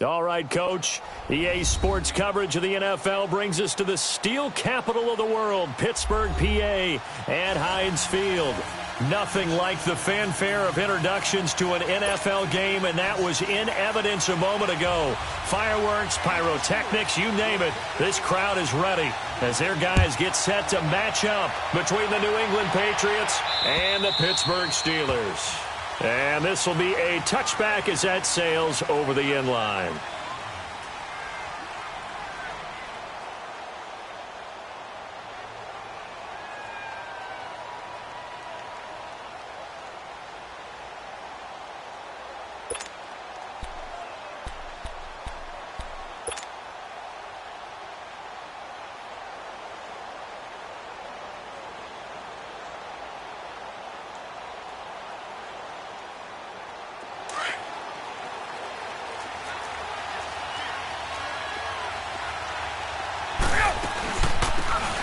All right, Coach. EA Sports coverage of the NFL brings us to the steel capital of the world, Pittsburgh, PA, at Heinz Field. Nothing like the fanfare of introductions to an NFL game, and that was in evidence a moment ago. Fireworks, pyrotechnics, you name it. This crowd is ready as their guys get set to match up between the New England Patriots and the Pittsburgh Steelers. And this will be a touchback as that sails over the end line.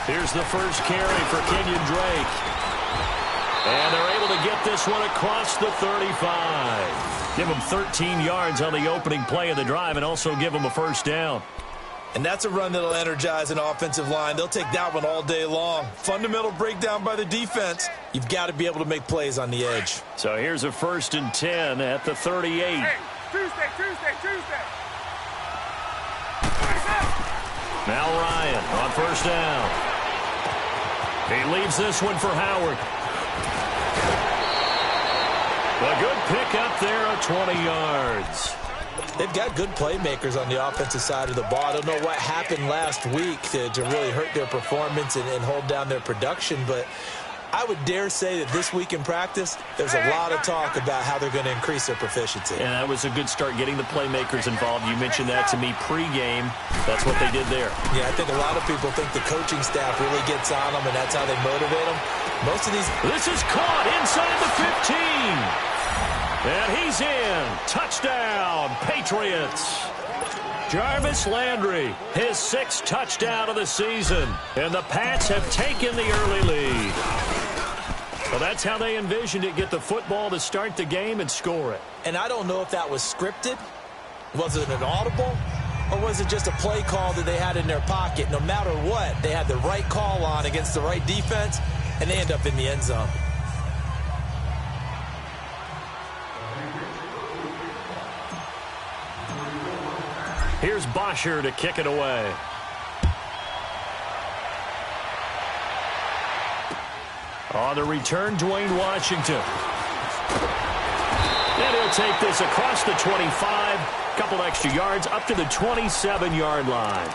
Here's the first carry for Kenyon Drake. And they're able to get this one across the 35. Give them 13 yards on the opening play of the drive and also give them a first down. And that's a run that'll energize an offensive line. They'll take that one all day long. Fundamental breakdown by the defense. You've got to be able to make plays on the edge. So here's a 1st and 10 at the 38. Hey, Tuesday. Now Ryan on first down. He leaves this one for Howard. A good pick up there of 20 yards. They've got good playmakers on the offensive side of the ball. I don't know what happened last week to really hurt their performance and hold down their production, but I would dare say that this week in practice, there's a lot of talk about how they're going to increase their proficiency. And that was a good start getting the playmakers involved. You mentioned that to me pregame. That's what they did there. Yeah, I think a lot of people think the coaching staff really gets on them, and that's how they motivate them. Most of these... This is caught inside the 15. And he's in. Touchdown, Patriots. Jarvis Landry, his 6th touchdown of the season. And the Pats have taken the early lead. Well, that's how they envisioned it. Get the football to start the game and score it. And I don't know if that was scripted. Was it an audible? Or was it just a play call that they had in their pocket? No matter what, they had the right call on against the right defense, and they end up in the end zone. Here's Bosher to kick it away. On the return, Dwayne Washington. And he'll take this across the 25. Couple extra yards up to the 27-yard line.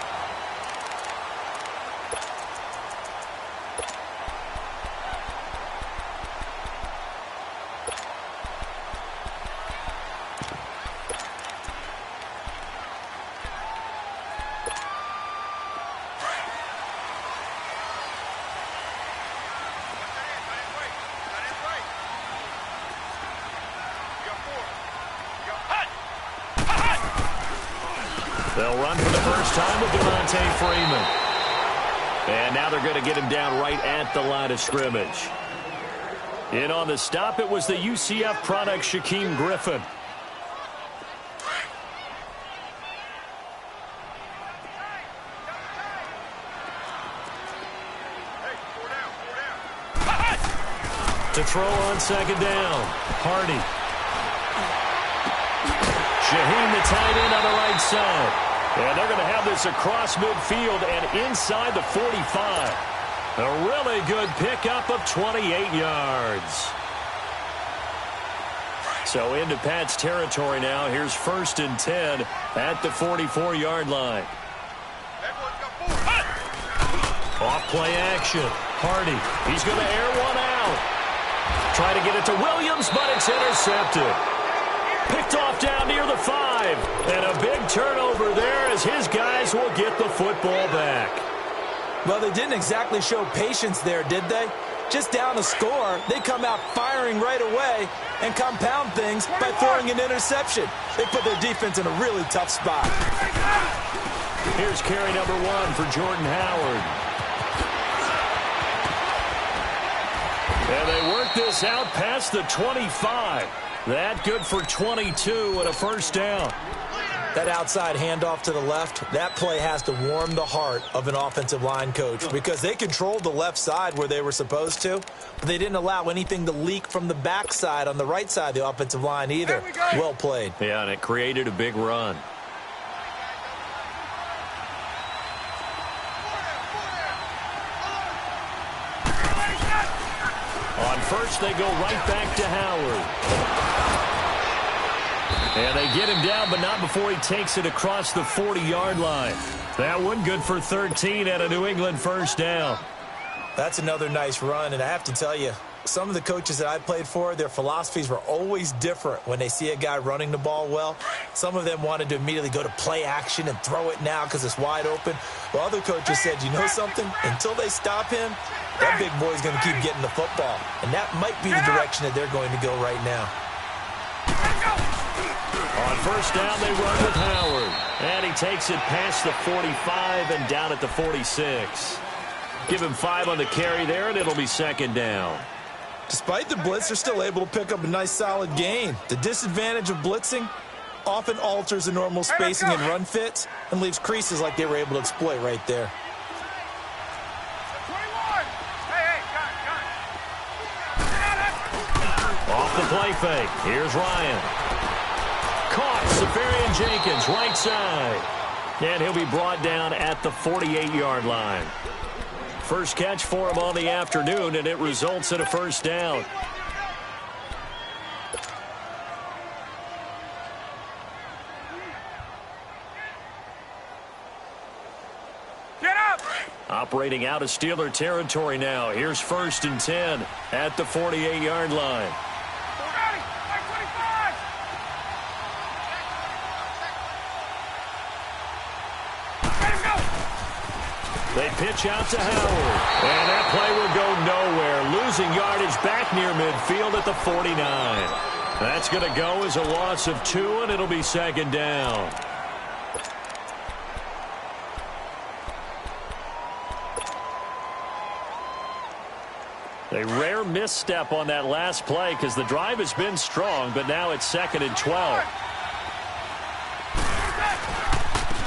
They'll run for the first time with Devontae Freeman. And now they're going to get him down right at the line of scrimmage. In on the stop, it was the UCF product, Shaquem Griffin. To throw on 2nd down, Hardy. Shaheem, the tight end, on the right side. And they're going to have this across midfield and inside the 45. A really good pickup of 28 yards. So into Pat's territory now. Here's 1st and 10 at the 44-yard line. Off play action. Hardy. He's going to air one out. Try to get it to Williams, but it's intercepted. Picked off down near the 5. And a big turnover there as his guys will get the football back. Well, they didn't exactly show patience there, did they? Just down a score, they come out firing right away and compound things by throwing an interception. They put their defense in a really tough spot. Here's carry number 1 for Jordan Howard. And they work this out past the 25. That good for 22 and a first down. That outside handoff to the left, that play has to warm the heart of an offensive line coach because they controlled the left side where they were supposed to, but they didn't allow anything to leak from the backside on the right side of the offensive line either. Well played. Yeah, and it created a big run. On first, they go right back to Howard. And they get him down, but not before he takes it across the 40-yard line. That one good for 13 at a New England first down. That's another nice run, and I have to tell you, some of the coaches that I played for, their philosophies were always different when they see a guy running the ball well. Some of them wanted to immediately go to play action and throw it now because it's wide open. While other coaches said, you know something? Until they stop him, that big boy's going to keep getting the football. And that might be the direction that they're going to go right now. On first down, they run with Howard. And he takes it past the 45 and down at the 46. Give him 5 on the carry there, and it'll be second down. Despite the blitz, they're still able to pick up a nice solid gain. The disadvantage of blitzing often alters the normal spacing and run fits and leaves creases like they were able to exploit right there. Off the play fake. Here's Ryan. Caught. Safarian Jenkins, right side. And he'll be brought down at the 48-yard line. First catch for him on the afternoon, and it results in a first down. Get up! Operating out of Steeler territory now. Here's first and 10 at the 48-yard line. They pitch out to Howard. And that play will go nowhere. Losing yardage back near midfield at the 49. That's going to go as a loss of 2, and it'll be second down. A rare misstep on that last play because the drive has been strong, but now it's second and 12.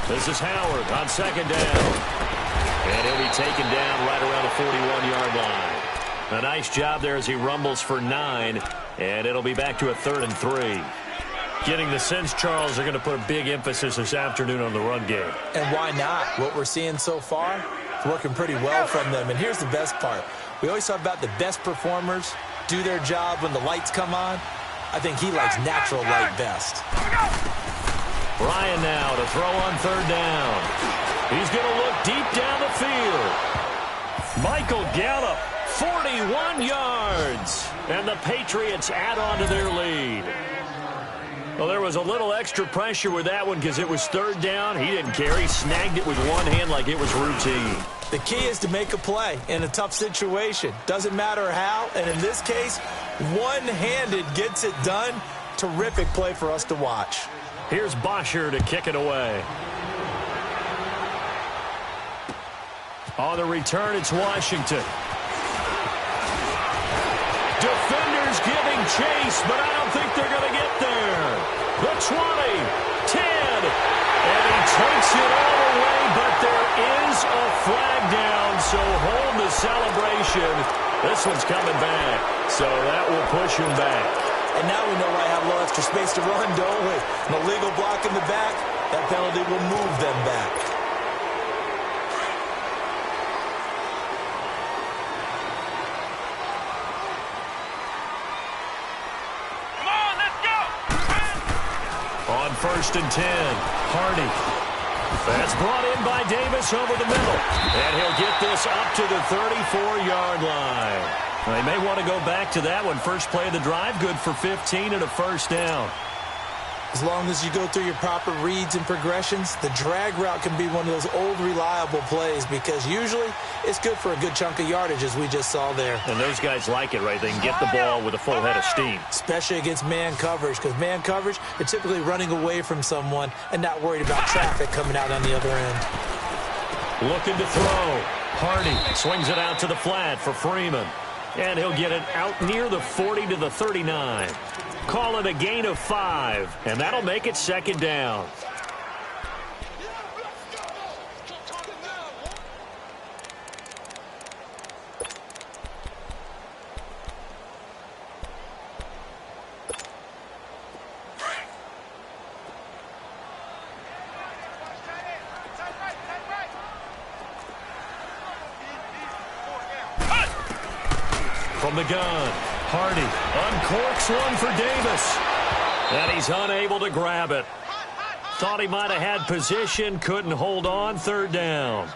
This is Howard on second down. And he'll be taken down right around the 41-yard line. A nice job there as he rumbles for 9. And it'll be back to a 3rd and 3. Getting the sense, Charles, they're going to put a big emphasis this afternoon on the run game. And why not? What we're seeing so far is working pretty well from them. And here's the best part. We always talk about the best performers do their job when the lights come on. I think he likes natural light best. Ryan now to throw on 3rd down. He's going to look deep down the field. Michael Gallup, 41 yards. And the Patriots add on to their lead. Well, there was a little extra pressure with that one because it was 3rd down. He didn't care. He snagged it with one hand like it was routine. The key is to make a play in a tough situation. Doesn't matter how. And in this case, one-handed gets it done. Terrific play for us to watch. Here's Bosher to kick it away. On the return, it's Washington. Defenders giving chase, but I don't think they're going to get there. The 20, 10, and he takes it all the way, but there is a flag down, so hold the celebration. This one's coming back, so that will push him back. And now we know why I have a little extra space to run, don't we? An illegal block in the back, that penalty will move them back. On first and 10, Hardy. That's brought in by Davis over the middle. And he'll get this up to the 34-yard line. They may want to go back to that one. First play of the drive, good for 15 and a first down. As long as you go through your proper reads and progressions, the drag route can be one of those old reliable plays because usually it's good for a good chunk of yardage as we just saw there. And those guys like it, right? They can get the ball with a full head of steam. Especially against man coverage because man coverage, they're typically running away from someone and not worried about traffic coming out on the other end. Looking to throw. Hardy swings it out to the flat for Freeman. And he'll get it out near the 40 to the 39. Call it a gain of 5, and that'll make it second down. From the gun, Hardy uncorks one for Davis. And he's unable to grab it. Thought he might have had position, couldn't hold on, third down.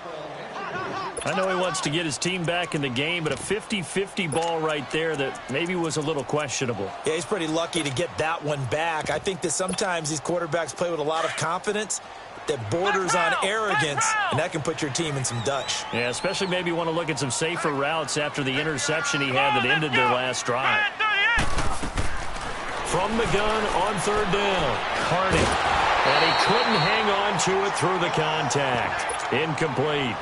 I know he wants to get his team back in the game, but a 50-50 ball right there that maybe was a little questionable. Yeah, he's pretty lucky to get that one back. I think that sometimes these quarterbacks play with a lot of confidence that borders on arrogance, and that can put your team in some Dutch. Yeah, especially maybe want to look at some safer routes after the interception he had that ended their last drive. From the gun on third down, Hardy. And he couldn't hang on to it through the contact. Incomplete.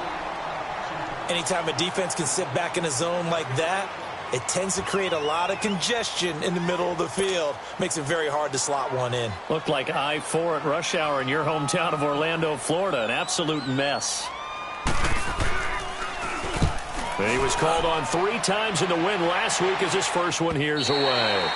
Anytime a defense can sit back in a zone like that, it tends to create a lot of congestion in the middle of the field. Makes it very hard to slot one in. Looked like I-4 at rush hour in your hometown of Orlando, Florida. An absolute mess. And he was called on 3 times in the win last week as his first one here's away.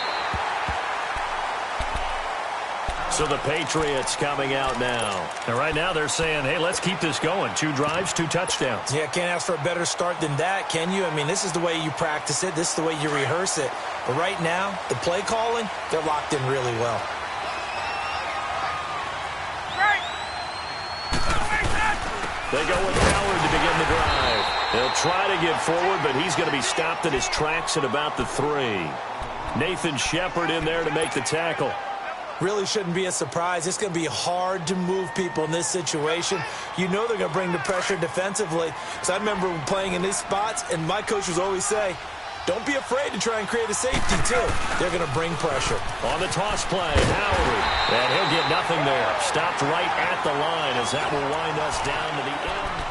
So the Patriots coming out now. And right now they're saying, hey, let's keep this going. 2 drives, 2 touchdowns. Yeah, can't ask for a better start than that, can you? I mean, this is the way you practice it. This is the way you rehearse it. But right now, the play calling, they're locked in really well. They go with Howard to begin the drive. They'll try to get forward, but he's going to be stopped in his tracks at about the 3. Nathan Shepard in there to make the tackle. Really shouldn't be a surprise. It's going to be hard to move people in this situation. You know they're going to bring the pressure defensively. So I remember playing in these spots, and my coaches always say, don't be afraid to try and create a safety, too. They're going to bring pressure. On the toss play, Howard. And he'll get nothing there. Stopped right at the line as that will wind us down to the end.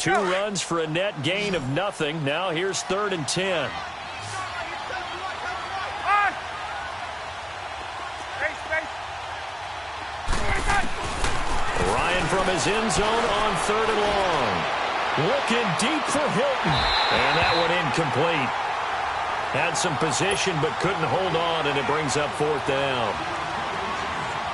2 runs for a net gain of nothing. Now here's 3rd and 10. Ryan from his end zone on 3rd and long. Looking deep for Hilton. And that one incomplete. Had some position but couldn't hold on, and it brings up 4th down.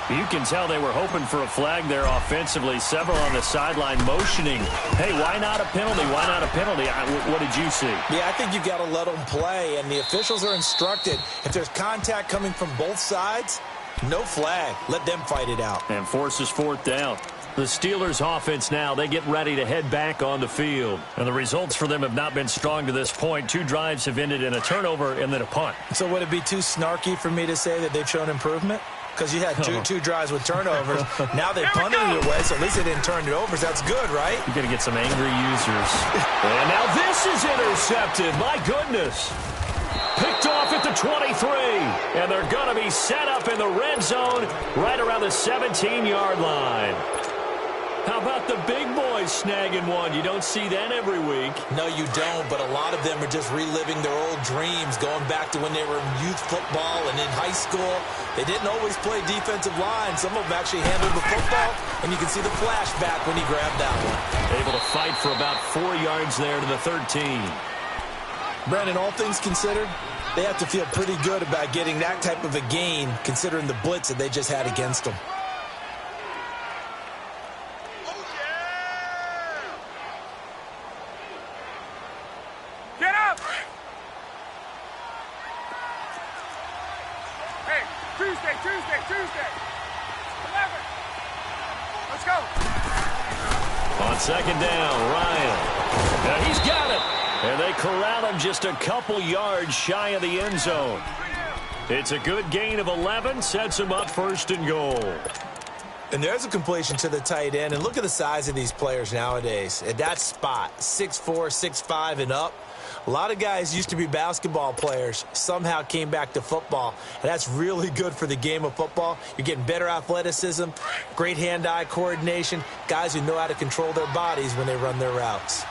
You can tell they were hoping for a flag there offensively. Several on the sideline motioning. Hey, why not a penalty? Why not a penalty? What did you see? Yeah, I think you got to let them play, and the officials are instructed. If there's contact coming from both sides, no flag. Let them fight it out. And forces 4th down. The Steelers offense now, they get ready to head back on the field. And the results for them have not been strong to this point. 2 drives have ended in a turnover and then a punt. So would it be too snarky for me to say that they've shown improvement? Because you had two drives with turnovers. Now they punted it away, so at least they didn't turn it over. So that's good, right? You're going to get some angry users. And now this is intercepted. My goodness. Picked off at the 23. And they're going to be set up in the red zone right around the 17-yard line. How about the big boys snagging one? You don't see that every week. No, you don't, but a lot of them are just reliving their old dreams, going back to when they were in youth football and in high school. They didn't always play defensive line. Some of them actually handled the football, and you can see the flashback when he grabbed that one. Able to fight for about 4 yards there to the 13. Brandon, all things considered, they have to feel pretty good about getting that type of a gain, considering the blitz that they just had against them. Tuesday. 11. Let's go. On 2nd down, Ryan. And he's got it. And they corral him just a couple yards shy of the end zone. It's a good gain of 11. Sets him up 1st and goal. And there's a completion to the tight end. And look at the size of these players nowadays. At that spot, 6'4", 6'5", and up. A lot of guys used to be basketball players, somehow came back to football, and that's really good for the game of football. You're getting better athleticism, great hand-eye coordination, guys who know how to control their bodies when they run their routes.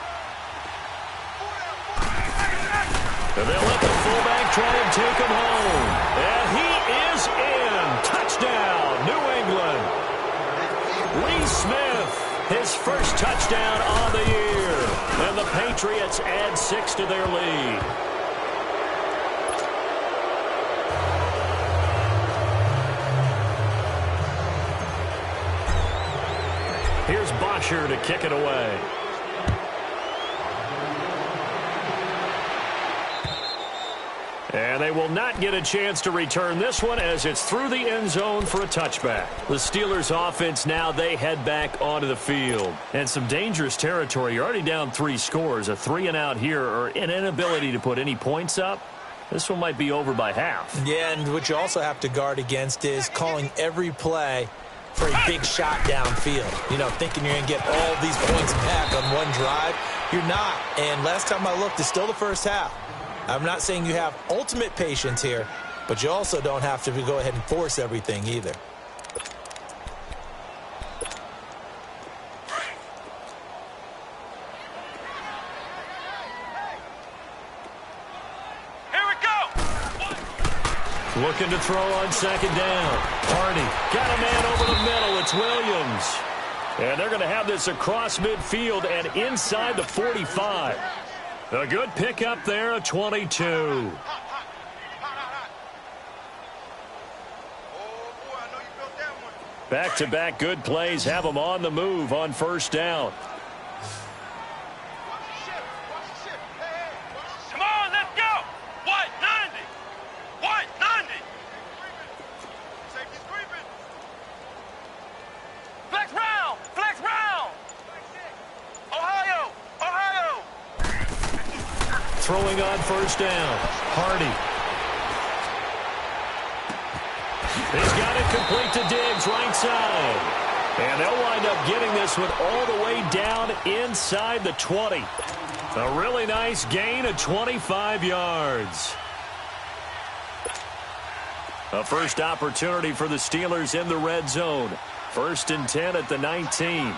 And they'll let the fullback try and take him home. And he is in. Touchdown, New England. Lee Smith, his first touchdown on the year. And the the Patriots add 6 to their lead. Here's Bosher to kick it away. And they will not get a chance to return this one as it's through the end zone for a touchback. The Steelers offense now, they head back onto the field. And some dangerous territory. You're already down 3 scores. A 3-and-out here or an inability to put any points up. This one might be over by half. Yeah, and what you also have to guard against is calling every play for a big shot downfield. You know, thinking you're going to get all these points back on one drive. You're not. And last time I looked, it's still the first half. I'm not saying you have ultimate patience here, but you also don't have to go ahead and force everything either. Here we go. Looking to throw on second down. Hardy got a man over the middle. It's Williams. And they're going to have this across midfield and inside the 45. A good pickup there, a 22. Back-to-back good plays have them on the move on first down. Come on, let's go. What? 90. What? 90. Safety's creeping. Flex round. Flex round. Ohio. Ohio. Throwing on first down. Hardy. He's got it complete to Diggs, right side. And they'll wind up getting this one all the way down inside the 20. A really nice gain of 25 yards. A first opportunity for the Steelers in the red zone. 1st and 10 at the 19.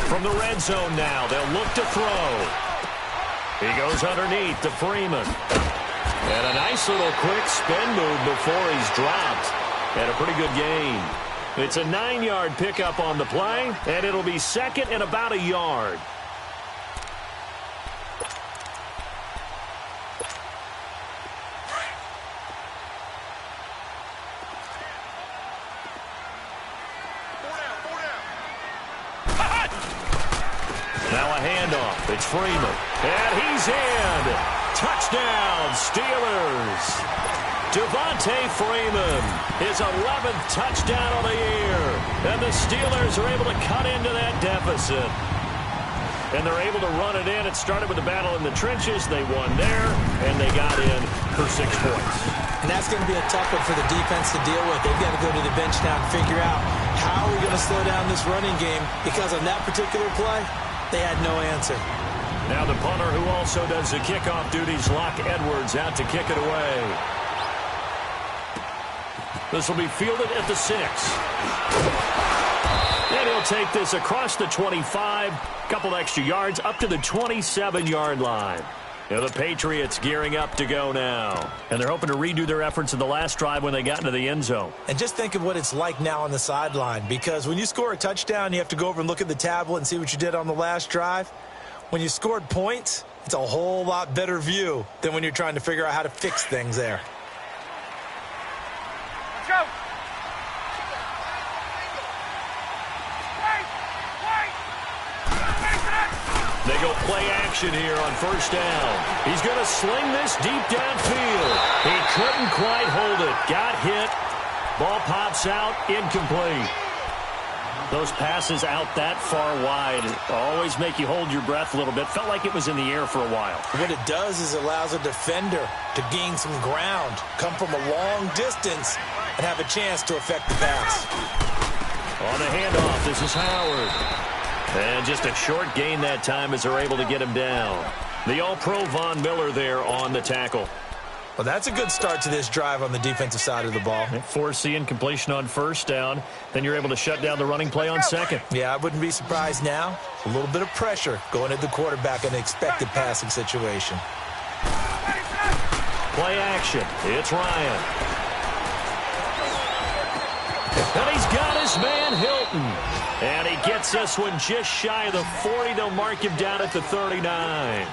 From the red zone now, they'll look to throw. He goes underneath to Freeman. And a nice little quick spin move before he's dropped. And a pretty good gain. It's a 9-yard pickup on the play, and it'll be second and about a yard. Now a handoff. It's Freeman. And he's in. Touchdown, Steelers. Devontae Freeman, his 11th touchdown of the year. And the Steelers are able to cut into that deficit. And they're able to run it in. It started with a battle in the trenches. They won there, and they got in for 6 points. And that's going to be a tough one for the defense to deal with. They've got to go to the bench now and figure out how are we going to slow down this running game, because on that particular play, they had no answer. Now the punter who also does the kickoff duties, Locke Edwards, out to kick it away. This will be fielded at the 6. And he'll take this across the 25, couple extra yards, up to the 27-yard line. Now the Patriots gearing up to go now. And they're hoping to redo their efforts in the last drive when they got into the end zone. And just think of what it's like now on the sideline, because when you score a touchdown, you have to go over and look at the tablet and see what you did on the last drive. When you scored points, it's a whole lot better view than when you're trying to figure out how to fix things there. Let's go. They go play action here on first down. He's going to sling this deep downfield. He couldn't quite hold it. Got hit. Ball pops out. Incomplete. Those passes out that far wide always make you hold your breath a little bit. Felt like it was in the air for a while. What it does is allows a defender to gain some ground, come from a long distance, and have a chance to affect the pass. On the handoff, this is Howard. And just a short gain that time as they're able to get him down. The All-Pro Von Miller there on the tackle. Well, that's a good start to this drive on the defensive side of the ball. Force the incompletion on first down. Then you're able to shut down the running play on second. Yeah, I wouldn't be surprised now. A little bit of pressure going at the quarterback in an expected passing situation. Play action. It's Ryan. And he's got his man Hilton. And he gets this one just shy of the 40. They'll mark him down at the 39.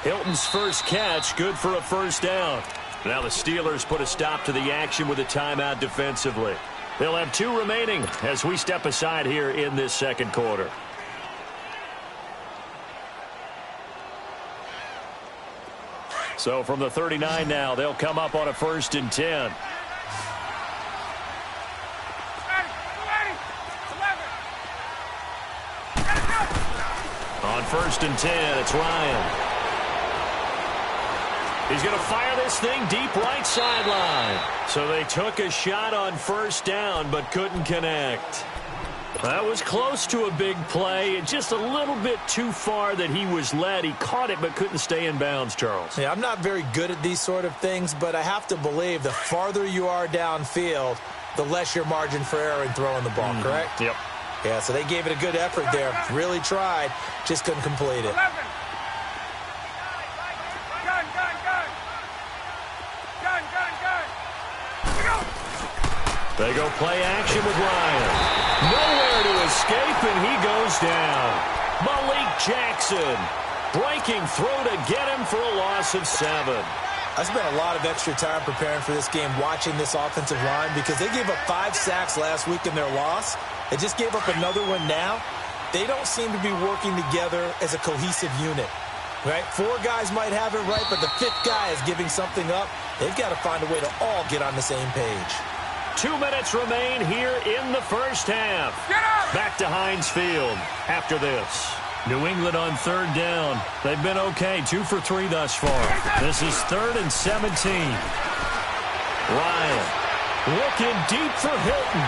Hilton's first catch, good for a first down. Now the Steelers put a stop to the action with a timeout defensively. They'll have 2 remaining as we step aside here in this second quarter. So from the 39 now, they'll come up on a 1st and 10. On 1st and 10, it's Ryan. He's going to fire this thing deep right sideline. So they took a shot on first down but couldn't connect. That was close to a big play. Just a little bit too far that he was led. He caught it but couldn't stay in bounds, Charles. Yeah, I'm not very good at these sort of things, but I have to believe the farther you are downfield, the less your margin for error in throwing the ball, correct? Yep. Yeah, so they gave it a good effort there. Really tried, just couldn't complete it. They go play action with Ryan. Nowhere to escape, and he goes down. Malik Jackson breaking through to get him for a loss of 7. I spent a lot of extra time preparing for this game, watching this offensive line, because they gave up 5 sacks last week in their loss. They just gave up another one now. They don't seem to be working together as a cohesive unit. Right? 4 guys might have it right, but the 5th guy is giving something up. They've got to find a way to all get on the same page. 2 minutes remain here in the first half. Back to Heinz Field after this. New England on 3rd down. They've been okay, 2 for 3 thus far. This is 3rd and 17. Ryan looking deep for Hilton.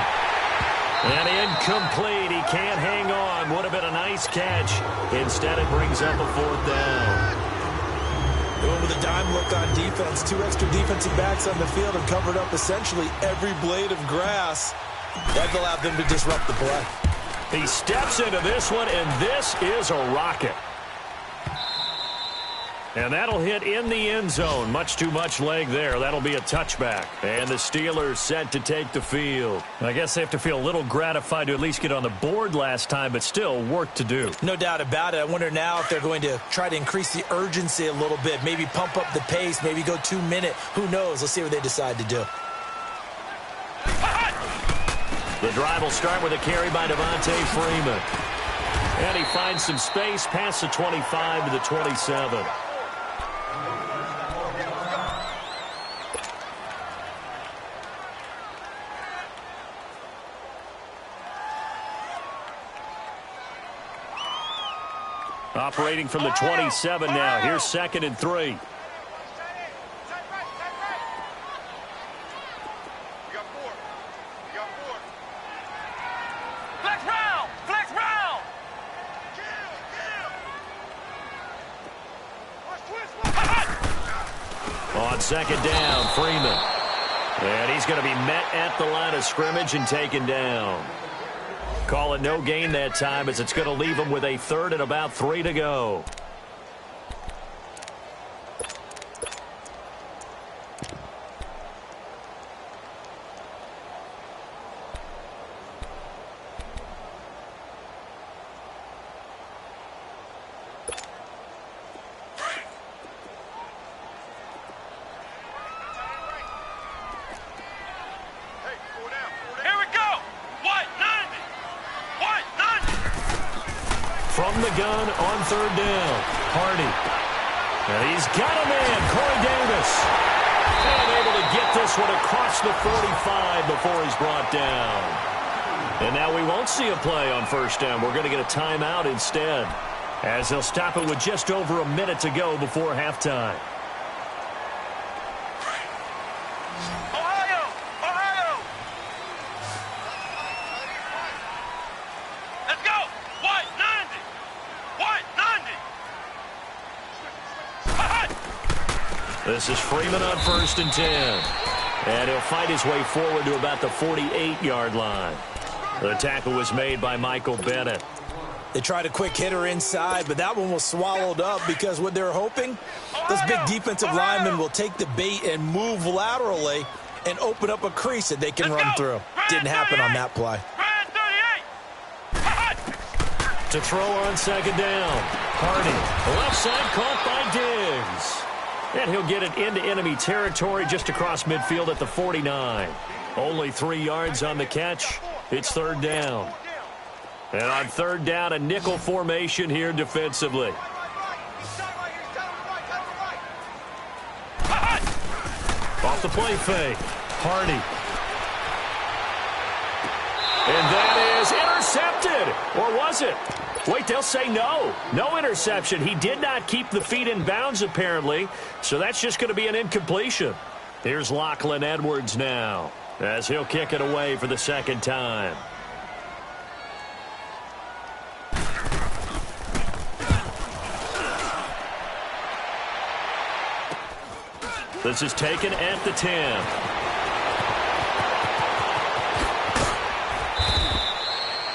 And incomplete. He can't hang on. Would have been a nice catch. Instead, it brings up a 4th down. Going with a dime look on defense. 2 extra defensive backs on the field and covered up essentially every blade of grass. That allowed them to disrupt the play. He steps into this one, and this is a rocket. And that'll hit in the end zone. Much too much leg there. That'll be a touchback. And the Steelers set to take the field. I guess they have to feel a little gratified to at least get on the board last time, but still work to do. No doubt about it. I wonder now if they're going to try to increase the urgency a little bit, maybe pump up the pace, maybe go 2-minute. Who knows? Let's see what they decide to do. The drive will start with a carry by Devontae Freeman. And he finds some space past the 25 to the 27. Operating from the 27 now. Here's 2nd and 3. You got 4. You got 4. Flex round! Flex round! On 2nd down, Freeman. And he's going to be met at the line of scrimmage and taken down. Call it no gain that time, as it's going to leave him with a 3rd and about 3 to go. From the gun on 3rd down, Hardy. And he's got a man, Corey Davis. And able to get this one across the 45 before he's brought down. And now we won't see a play on 1st down. We're going to get a timeout instead, as they'll stop it with just over a minute to go before halftime. This is Freeman on 1st and 10. And he'll fight his way forward to about the 48-yard line. The tackle was made by Michael Bennett. They tried a quick hitter inside, but that one was swallowed up because what they're hoping, those big defensive linemen will take the bait and move laterally and open up a crease that they can run through. Didn't happen on that play. To throw on 2nd down. Hardy, left side caught by Diggs. And he'll get it into enemy territory just across midfield at the 49. Only 3 yards on the catch. It's 3rd down. And on 3rd down, a nickel formation here defensively. Off the play fake. Hardy. And that is intercepted. Or was it? Wait, they'll say no. No interception. He did not keep the feet in bounds, apparently. So that's just going to be an incompletion. Here's Lachlan Edwards now, as he'll kick it away for the 2nd time. This is taken at the 10.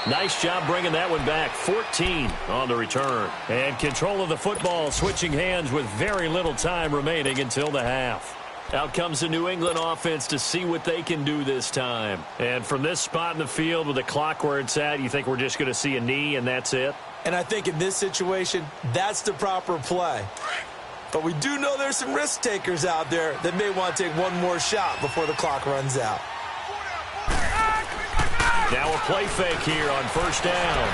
Nice job bringing that one back. 14 on the return. And control of the football switching hands with very little time remaining until the half. Out comes the New England offense to see what they can do this time. And from this spot in the field with the clock where it's at, you think we're just going to see a knee and that's it? And I think in this situation, that's the proper play. But we do know there's some risk takers out there that may want to take one more shot before the clock runs out. Now a play fake here on 1st down.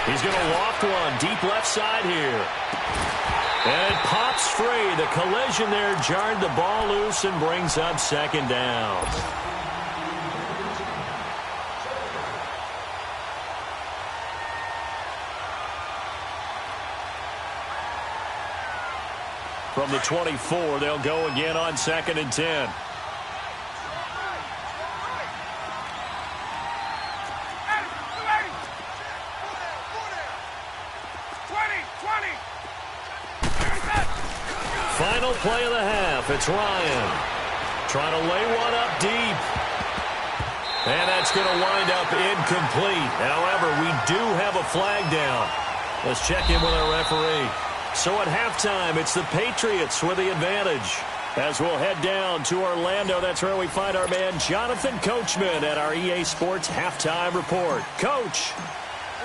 He's going to loft one deep left side here. And it pops free. The collision there jarred the ball loose and brings up 2nd down. From the 24, they'll go again on 2nd and 10. Final play of the half. It's Ryan trying to lay one up deep. And that's going to wind up incomplete. However, we do have a flag down. Let's check in with our referee. So at halftime, it's the Patriots with the advantage. As we'll head down to Orlando, that's where we find our man Jonathan Coachman at our EA Sports Halftime Report. Coach,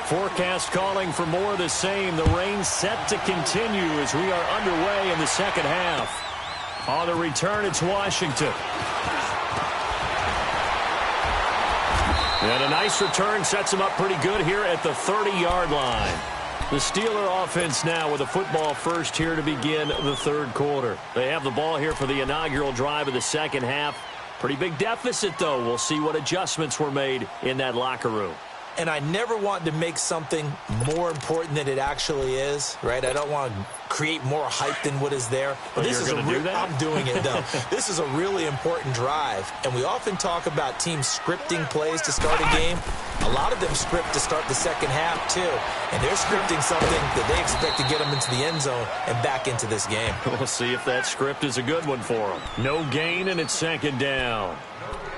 forecast calling for more of the same. The rain set to continue as we are underway in the 2nd half. On the return, it's Washington. And a nice return sets them up pretty good here at the 30-yard line. The Steeler offense now with a football first here to begin the 3rd quarter. They have the ball here for the inaugural drive of the 2nd half. Pretty big deficit, though. We'll see what adjustments were made in that locker room. And I never want to make something more important than it actually is, right? I don't want to create more hype than what is there. But this is I'm doing it, though. This is a really important drive. And we often talk about teams scripting plays to start a game. A lot of them script to start the 2nd half, too. And they're scripting something that they expect to get them into the end zone and back into this game. We'll see if that script is a good one for them. No gain, and it's 2nd down.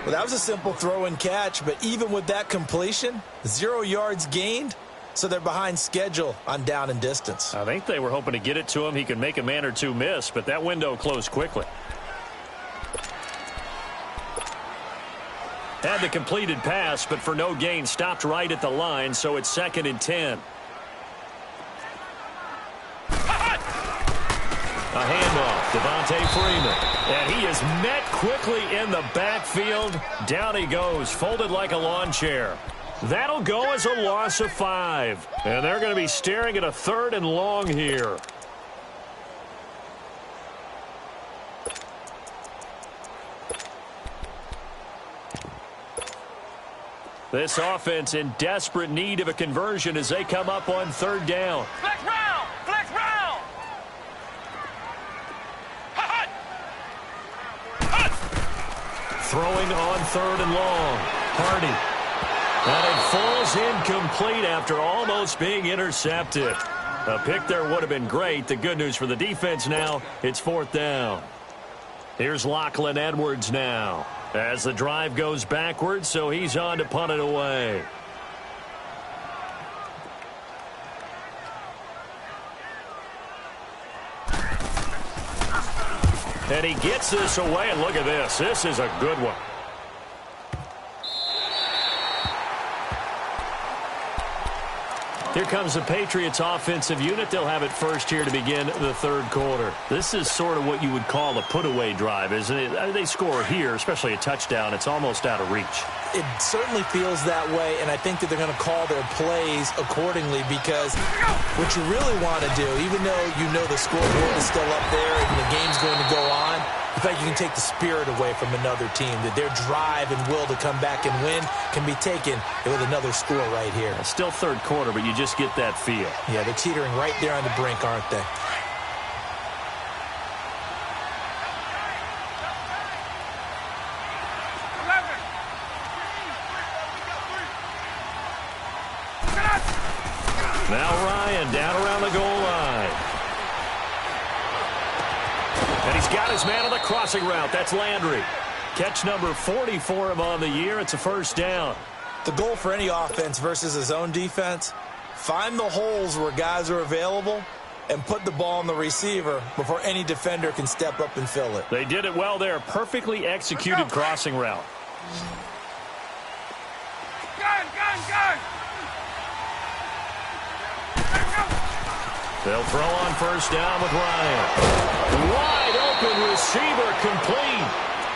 Well, that was a simple throw and catch, but even with that completion, 0 yards gained, so they're behind schedule on down and distance. I think they were hoping to get it to him. He could make a man or two miss, but that window closed quickly. Had the completed pass, but for no gain, stopped right at the line, so it's 2nd and 10. A handoff, Devontae Freeman. And he is met quickly in the backfield. Down he goes, folded like a lawn chair. That'll go as a loss of 5. And they're going to be staring at a 3rd and long here. This offense in desperate need of a conversion as they come up on 3rd down. Flex round! Flex round! Throwing on 3rd and long. Hardy. And it falls incomplete after almost being intercepted. A pick there would have been great. The good news for the defense now, it's 4th down. Here's Lachlan Edwards now. As the drive goes backwards, so he's on to punt it away. And he gets this away, and look at this. This is a good one. Here comes the Patriots offensive unit. They'll have it first here to begin the third quarter. This is sort of what you would call a put-away drive, isn't it? They score here, especially a touchdown. It's almost out of reach. It certainly feels that way, and I think that they're going to call their plays accordingly because what you really want to do, even though you know the scoreboard is still up there and the game's going to go on, in fact, you can take the spirit away from another team, that their drive and will to come back and win can be taken with another score right here. It's still third quarter, but you just get that feel. Yeah, they're teetering right there on the brink, aren't they? Now Ryan down around the goal line. And he's got his man on the crossing route. That's Landry. Catch number 40 for him on the year. It's a first down. The goal for any offense versus his own defense, find the holes where guys are available and put the ball on the receiver before any defender can step up and fill it. They did it well there. Perfectly executed crossing route. Gun! They'll throw on first down with Ryan. Wide open receiver complete.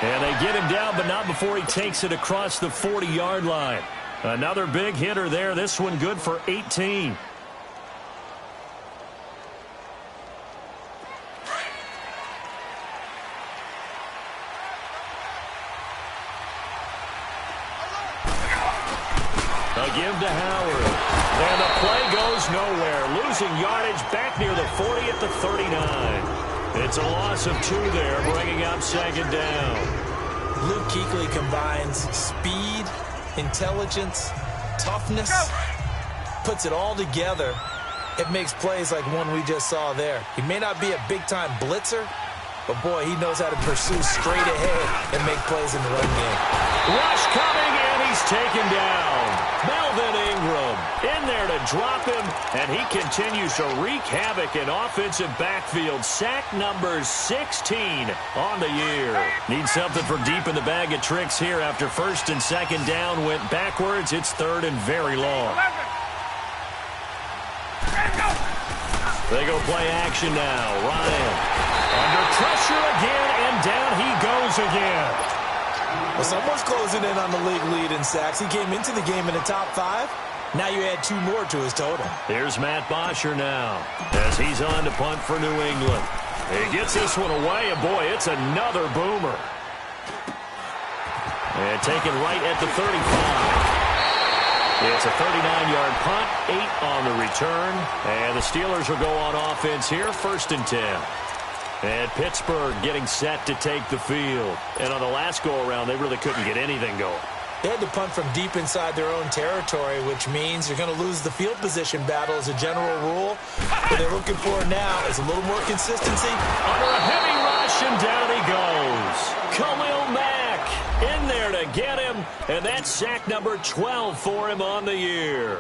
And they get him down, but not before he takes it across the 40-yard line. Another big hitter there. This one good for 18. They'll give to Howard. And the play goes nowhere. Losing yardage back near the 40 at the 39. It's a loss of 2 there, bringing up second down. Luke Kuechly combines speed, intelligence, toughness, puts it all together. It makes plays like one we just saw there. He may not be a big-time blitzer, but, boy, he knows how to pursue straight ahead and make plays in the run game. Rush coming, and he's taken down. Melvin Ingram in there to drop him, and he continues to wreak havoc in offensive backfield. Sack number 16 on the year. Need something for deep in the bag of tricks here after first and second down went backwards. It's third and very long. They go play action now. Ryan under pressure again, and down he goes again. Well, someone's closing in on the league lead in sacks. He came into the game in the top 5. Now you add 2 more to his total. Here's Matt Bosher now as he's on to punt for New England. He gets this one away, and boy, it's another boomer. And taken right at the 35. It's a 39-yard punt, 8 on the return. And the Steelers will go on offense here, first and 10. And Pittsburgh getting set to take the field. And on the last go-around, they really couldn't get anything going. They had to punt from deep inside their own territory, which means you're going to lose the field position battle as a general rule. What they're looking for now is a little more consistency. Under a heavy rush, and down he goes. Khalil Mack in there to get him. And that's sack number 12 for him on the year.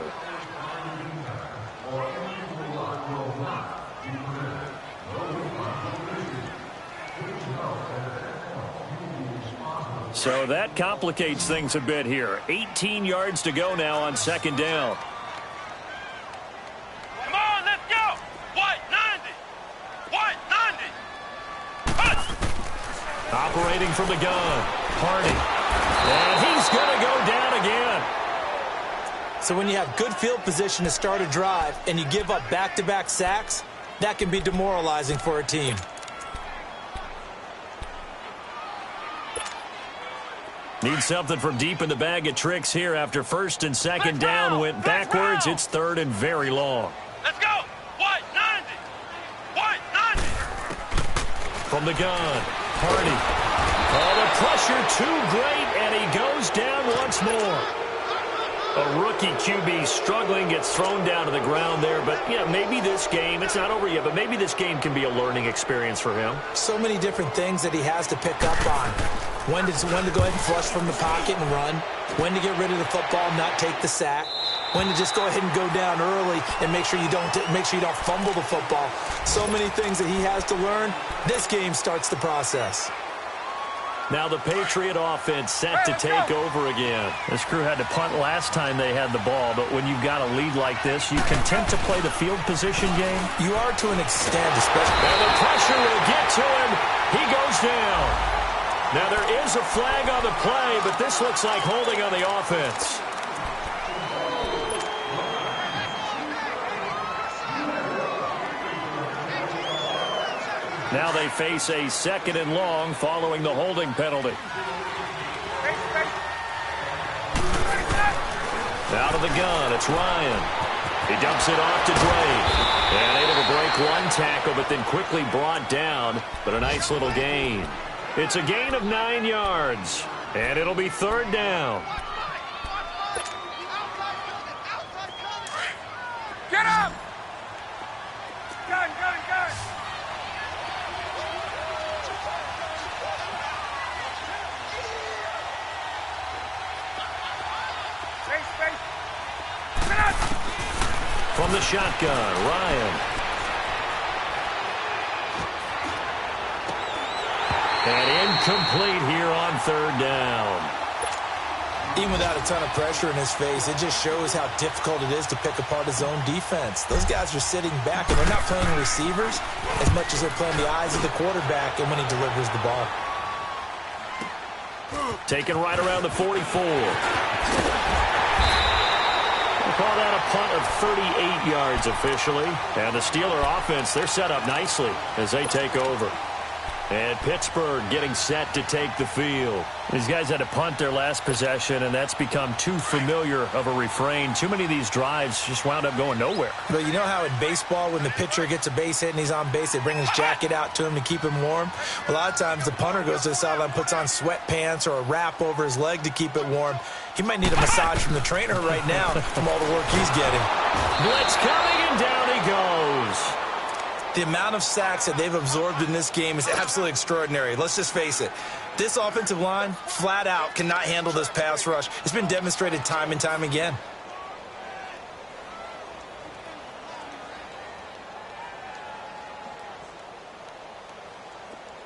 So that complicates things a bit here. 18 yards to go now on second down. Come on, let's go! What? 90! What? 90! Punch! Operating from the gun. Hardy. And he's going to go down again. So when you have good field position to start a drive and you give up back-to-back sacks, that can be demoralizing for a team. Need something from deep in the bag of tricks here after first and second down went backwards. It's third and very long. Let's go! What? 90! What? 90! From the gun, Hardy. Oh, the pressure too great, and he goes down once more. A rookie QB struggling, gets thrown down to the ground there. But, yeah, maybe this game, it's not over yet, but maybe this game can be a learning experience for him. So many different things that he has to pick up on. When to go ahead and flush from the pocket and run. When to get rid of the football and not take the sack. When to just go ahead and go down early and make sure you don't fumble the football. So many things that he has to learn. This game starts the process. Now the Patriot offense set to take over again. This crew had to punt last time they had the ball, but when you've got a lead like this, you content to play the field position game? You are to an extent, especially. And the pressure will get to him. He goes down. Now there is a flag on the play, but this looks like holding on the offense. Now they face a 2nd and long following the holding penalty. Out of the gun, it's Ryan. He dumps it off to Drake. And able to break one tackle, but then quickly brought down. But a nice little gain. It's a gain of 9 yards. And it'll be 3rd down. Get up! Gun, gun, gun! From the shotgun, Ryan. And incomplete here on 3rd down. Even without a ton of pressure in his face, it just shows how difficult it is to pick apart his own defense. Those guys are sitting back, and they're not playing receivers as much as they're playing the eyes of the quarterback and when he delivers the ball. Taken right around the 44. We'll call that a punt of 38 yards officially. And the Steeler offense, they're set up nicely as they take over. And Pittsburgh getting set to take the field. These guys had to punt their last possession, and that's become too familiar of a refrain. Too many of these drives just wound up going nowhere. But you know how in baseball, when the pitcher gets a base hit and he's on base, they bring his jacket out to him to keep him warm? A lot of times the punter goes to the sideline, puts on sweatpants or a wrap over his leg to keep it warm. He might need a massage from the trainer right now from all the work he's getting. Blitz coming, and down he goes. The amount of sacks that they've absorbed in this game is absolutely extraordinary. Let's just face it. This offensive line, flat out, cannot handle this pass rush. It's been demonstrated time and time again.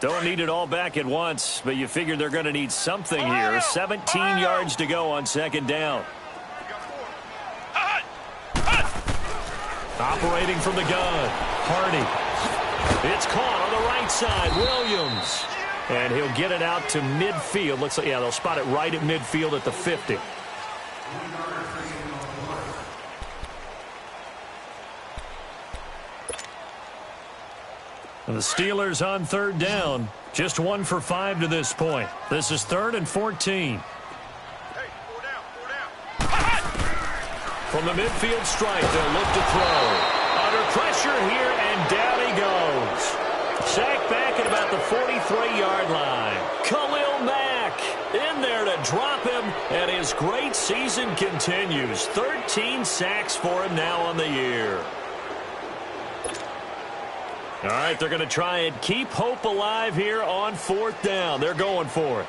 Don't need it all back at once, but you figure they're going to need something here. 17 yards to go on 2nd down. Operating from the gun, Hardy. It's caught on the right side, Williams. And he'll get it out to midfield. Looks like, yeah, they'll spot it right at midfield at the 50. And the Steelers on 3rd down. Just 1 for 5 to this point. This is 3rd and 14. From the midfield stripe, they'll look to throw. Under pressure here, and down he goes. Sacked back at about the 43-yard line. Khalil Mack in there to drop him, and his great season continues. 13 sacks for him now on the year. All right, they're going to try and keep hope alive here on 4th down. They're going for it.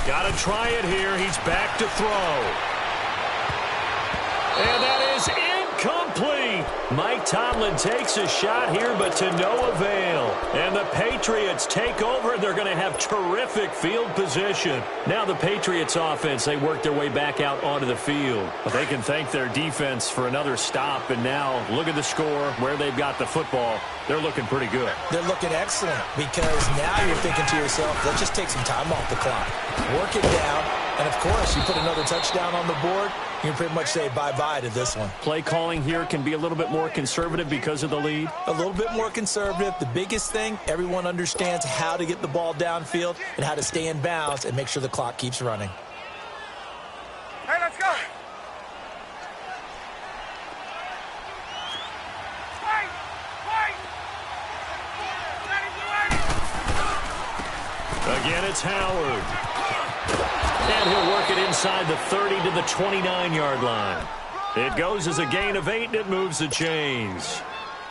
Got to try it here. He's back to throw. And that is incomplete. Mike Tomlin takes a shot here, but to no avail. And the Patriots take over. They're going to have terrific field position. Now the Patriots offense, they work their way back out onto the field. But they can thank their defense for another stop. And now look at the score, where they've got the football. They're looking pretty good. They're looking excellent because now you're thinking to yourself, let's just take some time off the clock. Work it down. And, of course, you put another touchdown on the board, you can pretty much say bye-bye to this one. Play calling here can be a little bit more conservative because of the lead. A little bit more conservative. The biggest thing, everyone understands how to get the ball downfield and how to stay in bounds and make sure the clock keeps running. Hey, let's go. Again, it's Howard. And he'll work it inside the 30 to the 29-yard line. It goes as a gain of 8, and it moves the chains.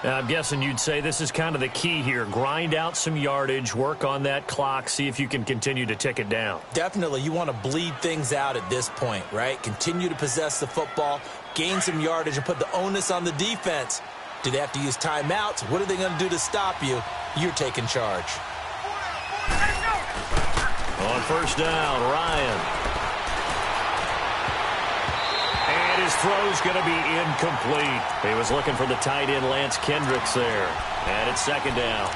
Now, I'm guessing you'd say this is kind of the key here. Grind out some yardage, work on that clock, see if you can continue to tick it down. Definitely. You want to bleed things out at this point, right? Continue to possess the football, gain some yardage, and put the onus on the defense. Do they have to use timeouts? What are they going to do to stop you? You're taking charge. On first down, Ryan. And his throw's going to be incomplete. He was looking for the tight end, Lance Kendricks, there. And it's second down.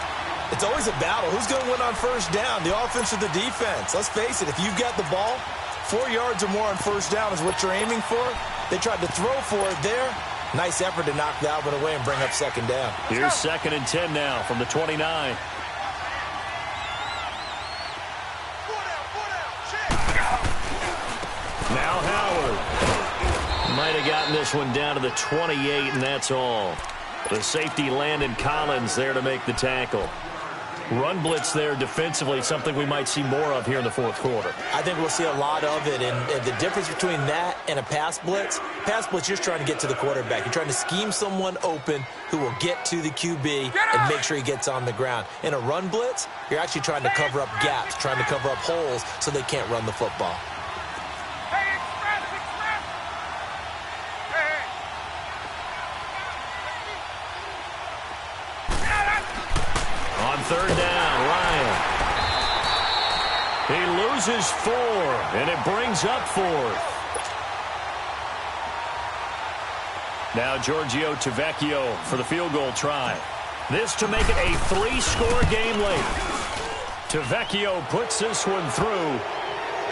It's always a battle. Who's going to win on first down, the offense or the defense? Let's face it, if you've got the ball, 4 yards or more on first down is what you're aiming for. They tried to throw for it there. Nice effort to knock that one away and bring up second down. Here's 2nd and 10 now from the 29. Now Howard. Might have gotten this one down to the 28, and that's all. The safety, Landon Collins, there to make the tackle. Run blitz there defensively, something we might see more of here in the fourth quarter. I think we'll see a lot of it, and the difference between that and a pass blitz, you're just trying to get to the quarterback. You're trying to scheme someone open who will get to the QB and make sure he gets on the ground. In a run blitz, you're actually trying to cover up gaps, trying to cover up holes so they can't run the football. Third down, Ryan. He loses 4, and it brings up 4th. Now Giorgio Tavecchio for the field goal try. This to make it a 3-score game late. Tavecchio puts this one through,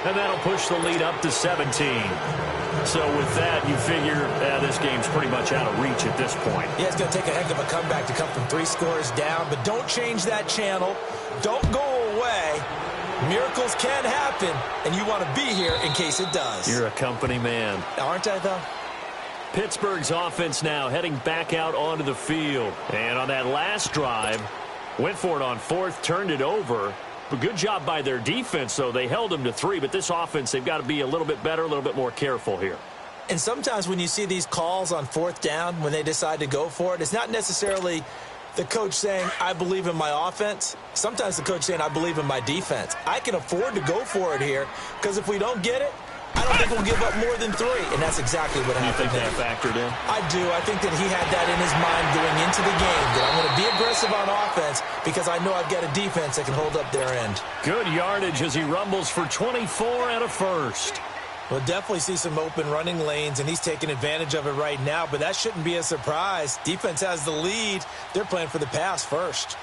and that'll push the lead up to 17. So with that, you figure this game's pretty much out of reach at this point. Yeah, it's going to take a heck of a comeback to come from 3 scores down, but don't change that channel. Don't go away. Miracles can happen, and you want to be here in case it does. You're a company man. Aren't I, though? Pittsburgh's offense now heading back out onto the field. And on that last drive, went for it on 4th, turned it over. But good job by their defense, though. They held them to 3, but this offense, they've got to be a little bit better, a little bit more careful here. And sometimes when you see these calls on 4th down, when they decide to go for it, it's not necessarily the coach saying, I believe in my offense. Sometimes the coach saying, I believe in my defense. I can afford to go for it here, because if we don't get it, I don't think we'll give up more than 3, and that's exactly what happened. You think that factored in? I do. I think that he had that in his mind going into the game, that I'm going to be aggressive on offense because I know I've got a defense that can hold up their end. Good yardage as he rumbles for 24 and a first. We'll definitely see some open running lanes, and he's taking advantage of it right now, but that shouldn't be a surprise. Defense has the lead. They're playing for the pass first.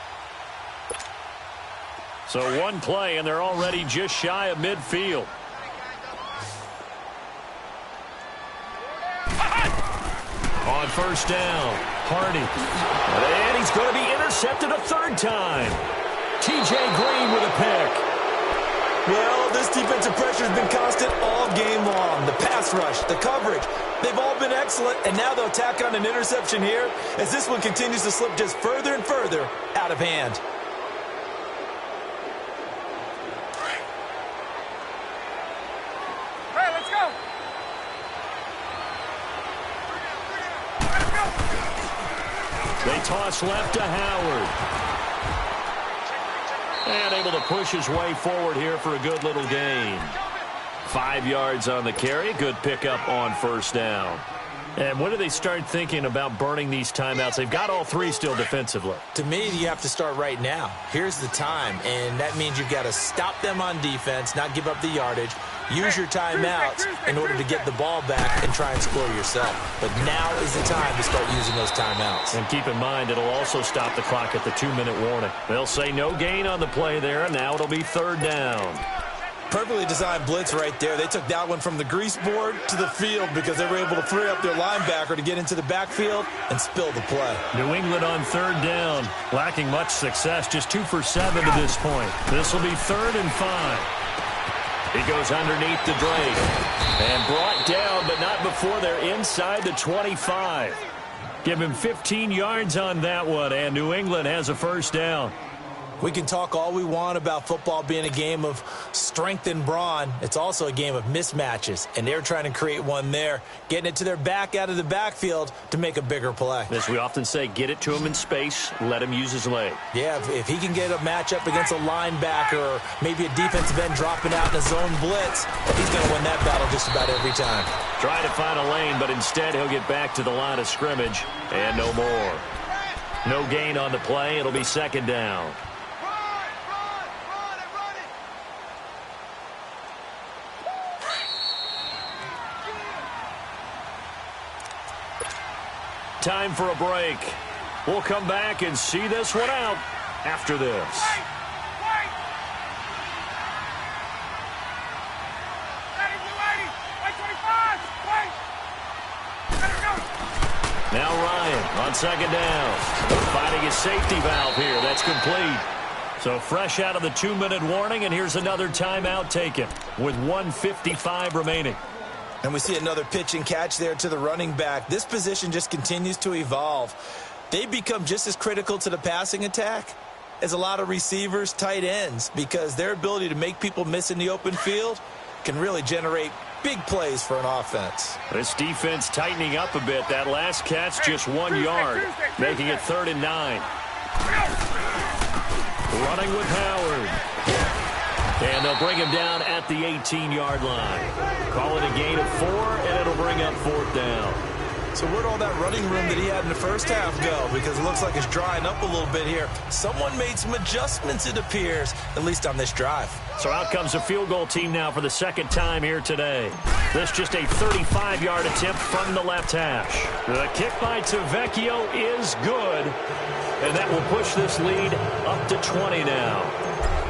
So one play, and they're already just shy of midfield. On first down, Hardy. And he's going to be intercepted a 3rd time. T.J. Green with a pick. Well, this defensive pressure has been constant all game long. The pass rush, the coverage, they've all been excellent, and now they'll tack on an interception here as this one continues to slip just further and further out of hand. Hey, let's go. They toss left to Howard. And able to push his way forward here for a good little gain. 5 yards on the carry. Good pickup on first down. And when do they start thinking about burning these timeouts? They've got all 3 still defensively. To me, you have to start right now. Here's the time, and that means you've got to stop them on defense, not give up the yardage, use your timeouts in order to get the ball back and try and score yourself. But now is the time to start using those timeouts. And keep in mind, it'll also stop the clock at the 2-minute warning. They'll say no gain on the play there, and now it'll be 3rd down. Perfectly designed blitz right there. They took that one from the grease board to the field because they were able to free up their linebacker to get into the backfield and spill the play. New England on third down. Lacking much success. Just 2 for 7 to this point. This will be 3rd and 5. He goes underneath to Drake. And brought down, but not before they're inside the 25. Give him 15 yards on that one, and New England has a first down. We can talk all we want about football being a game of strength and brawn. It's also a game of mismatches, and they're trying to create one there, getting it to their back out of the backfield to make a bigger play. As we often say, get it to him in space, let him use his leg. Yeah, if he can get a matchup against a linebacker or maybe a defensive end dropping out in a zone blitz, he's going to win that battle just about every time. Try to find a lane, but instead he'll get back to the line of scrimmage, and no more. No gain on the play. It'll be 2nd down. Time for a break. We'll come back and see this one out after this. Now Ryan on 2nd down. Finding his safety valve here. That's complete. So fresh out of the 2-minute warning, and here's another timeout taken with 1:55 remaining. And we see another pitch and catch there to the running back. This position just continues to evolve. They become just as critical to the passing attack as a lot of receivers, tight ends, because their ability to make people miss in the open field can really generate big plays for an offense. This defense tightening up a bit. That last catch just 1 yard, making it 3rd and 9. Running with Howard. And they'll bring him down at the 18-yard line. Call it a gain of 4, and it'll bring up 4th down. So where'd all that running room that he had in the first half go? Because it looks like it's drying up a little bit here. Someone made some adjustments, it appears, at least on this drive. So out comes a field goal team now for the 2nd time here today. This just a 35-yard attempt from the left hash. The kick by Tavecchio is good, and that will push this lead up to 20 now.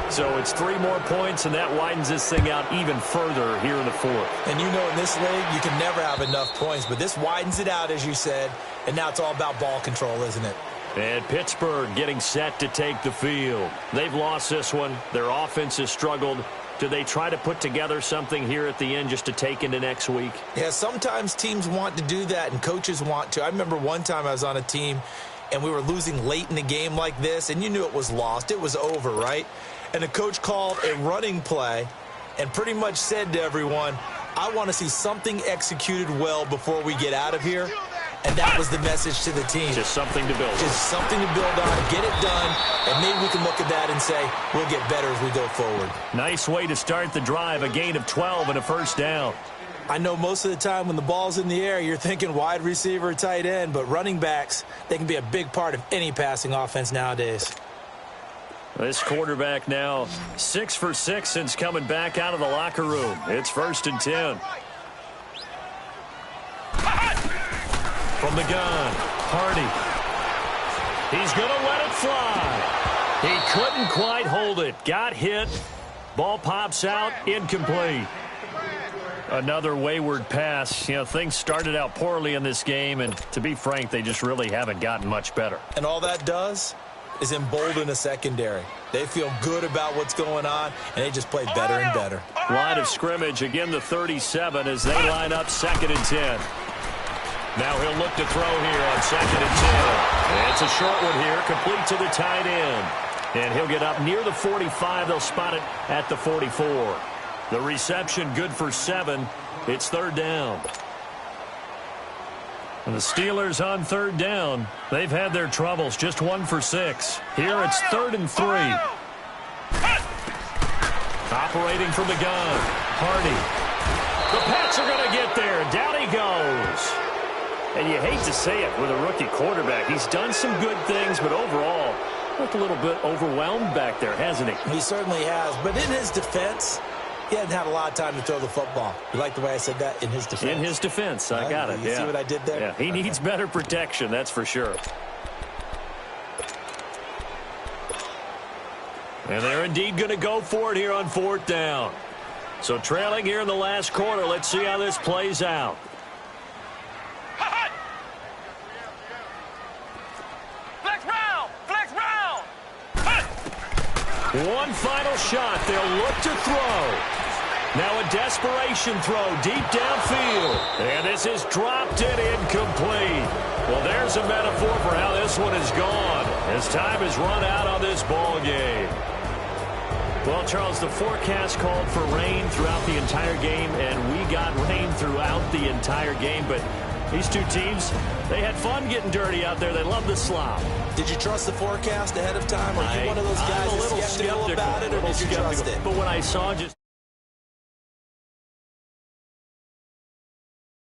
So it's 3 more points, and that widens this thing out even further here in the 4th. And you know in this league, you can never have enough points, but this widens it out, as you said, and now it's all about ball control, isn't it? And Pittsburgh getting set to take the field. They've lost this one. Their offense has struggled. Do they try to put together something here at the end just to take into next week? Yeah, sometimes teams want to do that, and coaches want to. I remember one time I was on a team, and we were losing late in the game like this, and you knew it was lost. It was over, right? And the coach called a running play and pretty much said to everyone, I want to see something executed well before we get out of here. And that was the message to the team. Just something to build on. Just something to build on, get it done, and maybe we can look at that and say we'll get better as we go forward. Nice way to start the drive, a gain of 12 and a first down. I know most of the time when the ball's in the air, you're thinking wide receiver, tight end, but running backs, they can be a big part of any passing offense nowadays. This quarterback now 6 for 6 since coming back out of the locker room. It's 1st and 10. From the gun, Hardy. He's going to let it fly. He couldn't quite hold it. Got hit. Ball pops out, incomplete. Another wayward pass. You know, things started out poorly in this game, and to be frank, they just really haven't gotten much better. And all that does is embolden a secondary. They feel good about what's going on, and they just play better and better. Line of scrimmage, again the 37 as they line up 2nd and 10. Now he'll look to throw here on 2nd and 10. And it's a short one here, complete to the tight end. And he'll get up near the 45. They'll spot it at the 44. The reception good for 7. It's 3rd down. And the Steelers on 3rd down. They've had their troubles, just 1 for 6. Here it's 3rd and 3. Operating from the gun, Hardy. The Pats are going to get there. Down he goes. And you hate to say it with a rookie quarterback. He's done some good things, but overall, looked a little bit overwhelmed back there, hasn't he? He certainly has. But in his defense, he hasn't had a lot of time to throw the football. You like the way I said that? In his defense. In his defense. I got it. You see what I did there? Yeah, he needs better protection, that's for sure. And they're indeed going to go for it here on 4th down. So trailing here in the last quarter. Let's see how this plays out. Flex round! Flex round! One final shot. They'll look to throw. Now a desperation throw deep downfield. And this is dropped and incomplete. Well, there's a metaphor for how this one is gone, as time has run out on this ball game. Well, Charles, the forecast called for rain throughout the entire game, and we got rain throughout the entire game. But these two teams, they had fun getting dirty out there. They love the slop. Did you trust the forecast ahead of time? Are you one of those guys I'm a little skeptical about it, or did you trust it? But when I saw just